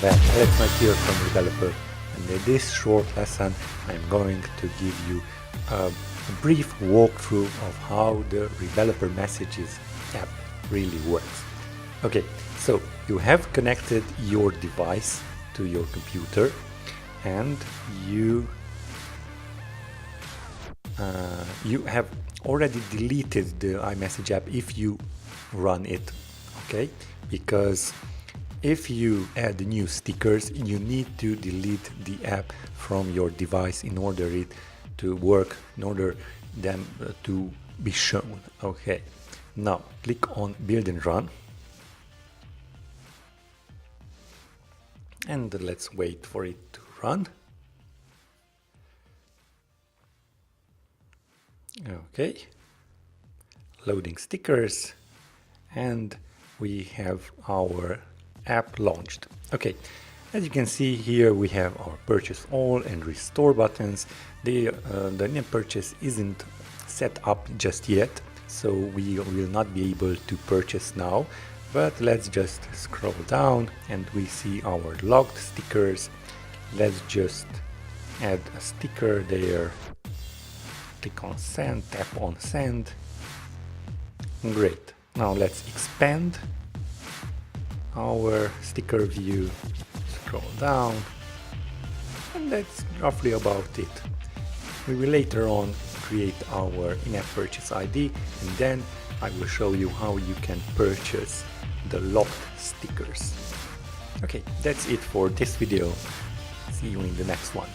Welcome back, Alex Mike here from Rebeloper, and in this short lesson I'm going to give you a brief walkthrough of how the Rebeloper Messages app really works. Okay, so you have connected your device to your computer and you have already deleted the iMessage app if you run it, okay? Because if you add new stickers, you need to delete the app from your device in order it to work, in order them to be shown. Okay, now click on Build and Run. And let's wait for it to run. Okay, loading stickers, and we have our app launched. Okay, as you can see here we have our purchase all and restore buttons. The in-app purchase isn't set up just yet, so we will not be able to purchase now, but let's just scroll down and we see our logged stickers. Let's just add a sticker there. Click on send, tap on send. Great. Now let's expand our sticker view, scroll down, and that's roughly about it. We will later on create our in-app purchase ID, and then I will show you how you can purchase the locked stickers. Okay, that's it for this video. See you in the next one.